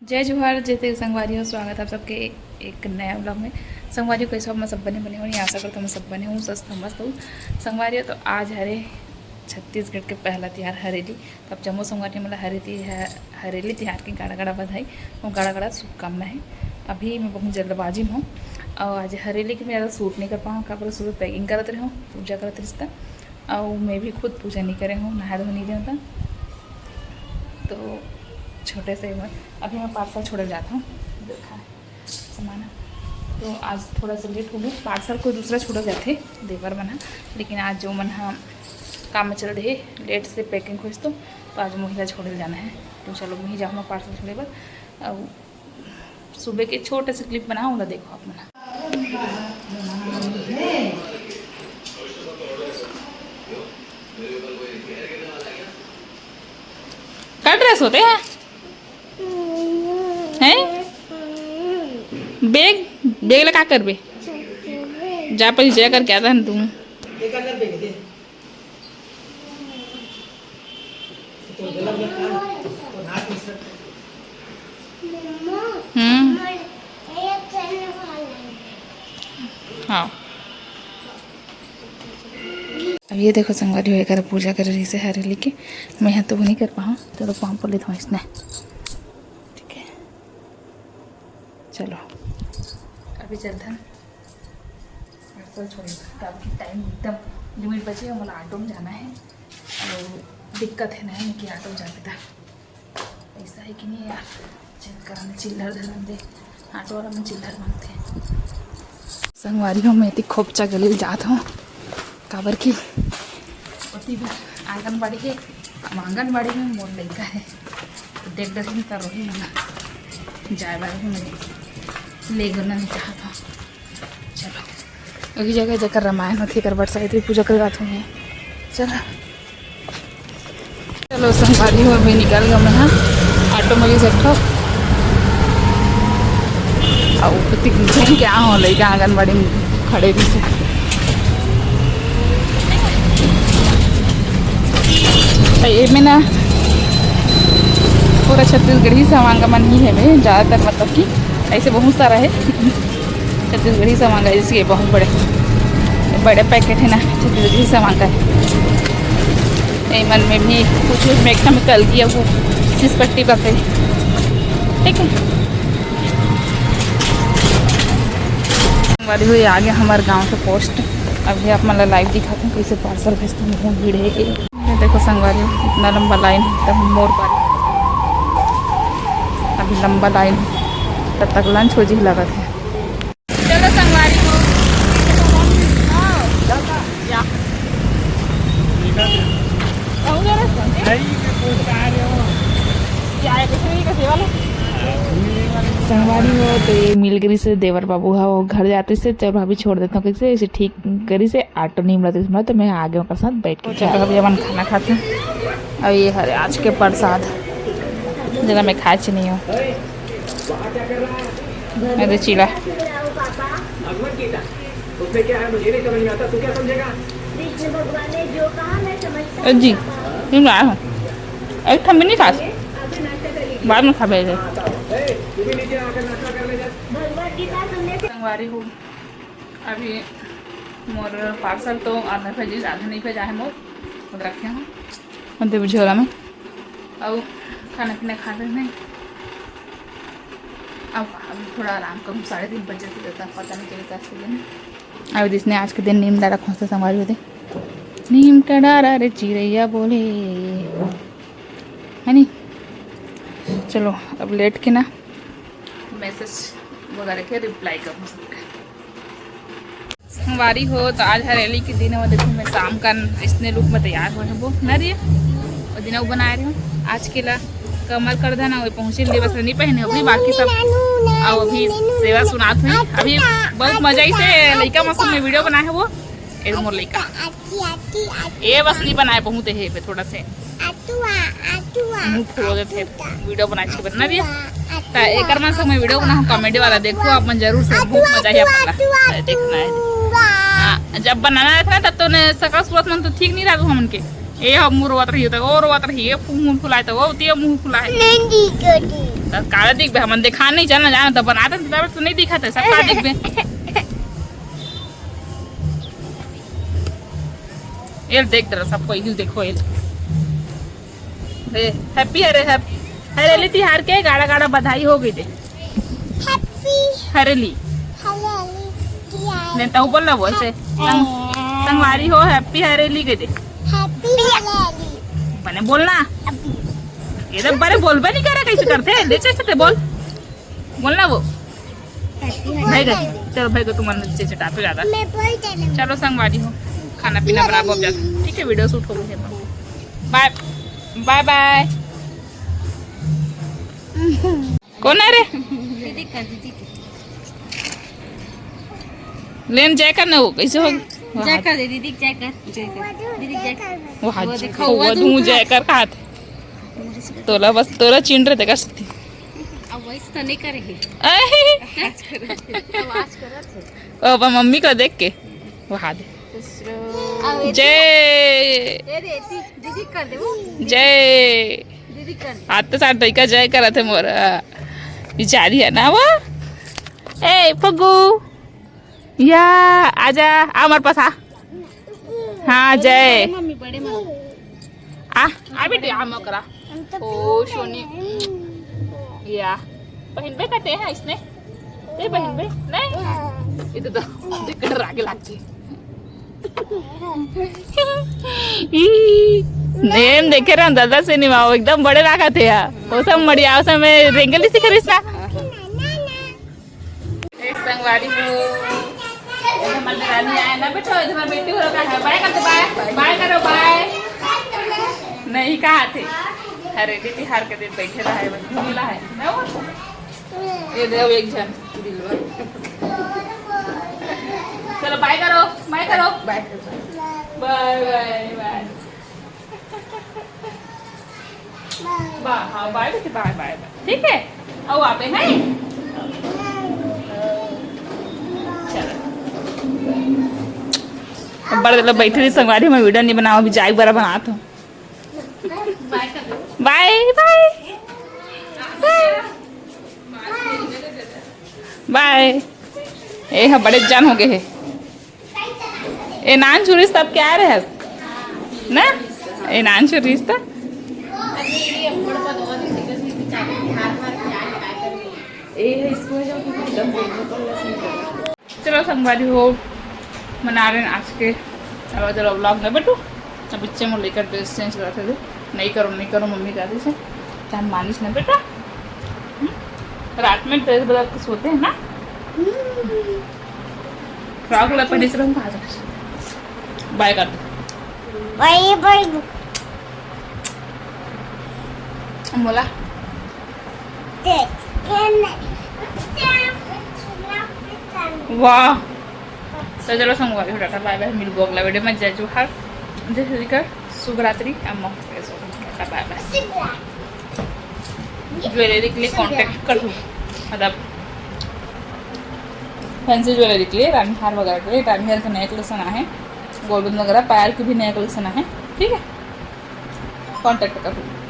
जय जोहार जय तेरे संगवारी हो। स्वागत है आप सबके एक नया ब्लॉग में। संगवारी कैसे हो? मैं सब बने हो, आशा करता हूँ मैं सब बने हूँ, स्वस्थ मस्त हूँ। संगवारी तो आज हरे छत्तीसगढ़ के पहला त्यौहार हरेली। तब जम्मू संगवारी मतलब हरेली त्यौहार की गाड़ा गाड़ा बधाई और गाड़ा गाड़ा शुभकामना है। अभी मैं बहुत जल्दबाजी में हूँ और आज हरेली की मैं ज़्यादा शूट नहीं कर पाऊँ। का सुबह पैकिंग करते रहे हूँ, पूजा करते रिश्ता और मैं भी खुद पूजा नहीं करे हूँ, नहा धो नहीं देता। तो छोटे से अभी मैं पार्सल छोड़े जाता हूँ, देखा सामान। तो आज थोड़ा सा लेट हो गया। पार्सल कोई दूसरा छोड़ा जाते देवर मना, लेकिन आज जो मन काम में चल रहे लेट से पैकिंग खोज तो आज महिला छोड़े जाना है। तो चलो वहीं जाऊँगा पार्सल छोड़े पर। और सुबह के छोटे से क्लिप बनाऊँ ना, देखो आप मना। क्या ड्रेस होते हैं बेग बेग लगा कर बे जा पर जय कर क्या था तुम हाँ। अब ये देखो संगवारी होकर पूजा कर रही से हरेली के। मैं यहाँ तो वो नहीं कर पाऊँ, चलो पाँव पर लेता हूँ इसने। ठीक है चलो अभी चलते हैं पार्सल छोड़ेगा। तो अभी टाइम एकदम लिमिट बची है, मतलब ऑटो में जाना है और दिक्कत है ना कि ऑटो में जाते था ऐसा है कि नहीं यार। चेक कराने चिल्लर धरन दे ऑटो वाला में चिल्लर मांगते हैं। संगवारी हूँ मैं इतनी खोपचा गली जाता हूँ काबर की होती भी आंगनबाड़ी है। आंगनबाड़ी में मोर लड़का है तो देख देख नहीं कर रही मना जाए बारे में ले गना नहीं चाहता। चलो एक जगह जाकर रामायण होती है, बरसा इतनी पूजा कर जाता हूँ। चलो चलो संगवारी हो भी निकल गया मैं ऑटो में बैठो और क्या हो लड़का आंगनबाड़ी में खड़े भी थे। ये में ना पूरा छत्तीसगढ़ी समागमन ही है में ज़्यादातर, मतलब कि ऐसे बहुत सारा है छत्तीसगढ़ी सामान का। जैसे बहुत बड़े बड़े पैकेट है ना छत्तीसगढ़ी सामान का है। मन में भी कुछ मेकअप में कल किया वो सिस पट्टी का है। ठीक है हमारी हुई आगे हमारे गांव के पोस्ट। अभी आप मतलब लाइव दिखाते हैं कैसे पार्सल भेजते हैं। बहुत भीड़ है ये देखो संगवारी इतना लंबा लाइन एकदम मोर पारी। अभी लंबा लाइन तब तक लंच हो जी लगा है। चलो संगवारी को संगवारी हो तो ये मिलगिरी से देवर बाबू है वो घर जाते से चल भाभी छोड़ देता हूँ कैसे ऐसे ठीक करी से ऑटो नहीं मिलता तो मैं आगे उनके साथ बैठ के चलो अभी अपन खाना खाते हैं। और ये हरे आज के प्रसाद जरा मैं खाच नहीं हूँ मेरे चीला जी आया हूँ एक ठम नहीं खा बाद में खा भेजे संगवारी हूँ। अभी मोर पार्सल तो आधा भेजी आधा नहीं भेजा है मोर रखे हूँ मतलब झोला में और खाना पीना खा रहे नहीं। अब अभी थोड़ा आराम करूँ 3:30 बजे से देता पता नहीं चलता आज के दिन। अभी जिसने आज के दिन नीम डारा खोजते संगवारी होते नीम का डारा रे चिड़ैया बोले है नी। चलो अब लेट के ना मैसेज वगैरह के रिप्लाई करूँ सबका। संगवारी हो तो आज हरेली के दिन वो देखो मैं शाम का इसने लुक में तैयार हुए हैं वो न रही और दिन वो बना रही हूँ। आज के ला कमर कर देना वही पहुँचे लिए बस नहीं पहने अभी बाकी सब और अभी सेवा सुनात हुई। अभी बहुत मजा ही से लड़का मौसम में वीडियो बनाए है वो एक मोर लड़का ये बस नहीं बनाए बहुत है थोड़ा से थे वीडियो बनाए बना दिया तो एक मैं वीडियो बना कॉमेडी वाला देखो आप मन जरूर से बहुत मजा है देखना है। जब बनाना रहता तब तो सकल सूरत मन तो ठीक नहीं रहता हमन के ये मुँह रोवत रही तो वो रोवत रही ये मुँह फुलाए तो वो मुँह फुलाए काला दिख बे हमन देखा नहीं चलना जाना तो बनाते तो नहीं दिखा था सब काला दिख बे ये देख तेरा सबको ये देखो ये हैप्पी हरेली तिहार के गाड़ा गाड़ा बधाई हो गई थे हरेली नहीं तो बोल ना वो ऐसे संगवारी हो हैप्पी हरेली के दे मैंने बोलना ये तो बड़े बोलबे नहीं करे कैसे करते ले चलते बोलना वो भाई का चलो भाई को तुम नीचे चटाते ज्यादा चलो संगवारी हो खाना पीना बना अब जाता ठीक है वीडियो शूट हो गई बाय बाय बाय कौन है रे लेन जयकर ना हो कैसे हो जयकर दीदी जयकर वो हाथ देखो वो दूं जयकर कहा थे तोला बस तोला चिन रहे थे कर सकती अब वैसे तो नहीं करेगी आवाज करत ओ मम्मी को देख के वो हाथ जय दीदी कर दे वो जय दीदी कर आज तो साथ का जय करा थे मोरा बिचारी है ना वो ए पग्गू या आजा आ हमारे पास आ हाँ जय मम्मी बड़े मम्मी आ बेटे आ मकरा ओ सोनी या बहन बे कटे हैं इसने ये बहन बे नहीं ये तो दिक्कत आगे लगती नेम देखे रहा दादा सिनेमा वो एकदम बड़े रखा थे यार वो सब बढ़िया उस समय रेंगली से खरीदना एक संगवारी हो हमारे रानी आए ना बेटो इधर बेटी हो रखा है बाय करते बाय बाय करो बाय नहीं कहा थे अरे दीदी हार के दिन बैठे रहा है मिला है ये दे एक जन चलो बाय करो बाय करो bye bye bye bye bye हाँ बाय बेटी बाय बाय बाय ठीक है आओ आप हैं चलो बड़े मतलब बैठे रही संगवारी में वीडियो नहीं बनाओ अभी जाए बड़ा बनाता हूँ बाय बाय बाय ये हाँ बड़े जान हो गए है ये नान छुरी तब क्या रहे ना ये नान छुरी तब चलो संगवारी हो मना रहे आज के चलो व्लॉग में बैठो अब बच्चे में लेकर ड्रेस चेंज करते थे नहीं करो मम्मी कहती से क्या मानिश ना बेटा रात में ड्रेस बदल के सोते हैं ना फ्रॉक वाला पहले से हम कहा सकते बाय कर दो बाय बाय बोला वाह तो चलो संगवारी हो टाटा बाय बाय मिल अगला वीडियो में जय जोहार जय श्री कर शुभ रात्रि अम्मा टाटा बाय बाय ज्वेलरी के लिए कांटेक्ट कर दो मतलब फैंसी ज्वेलरी के लिए रानी हार वगैरह के लिए रानी हार का नया कलेक्शन है गोल्डन वगैरह पायल के भी नया कलेक्शन है ठीक है कांटेक्ट कर दो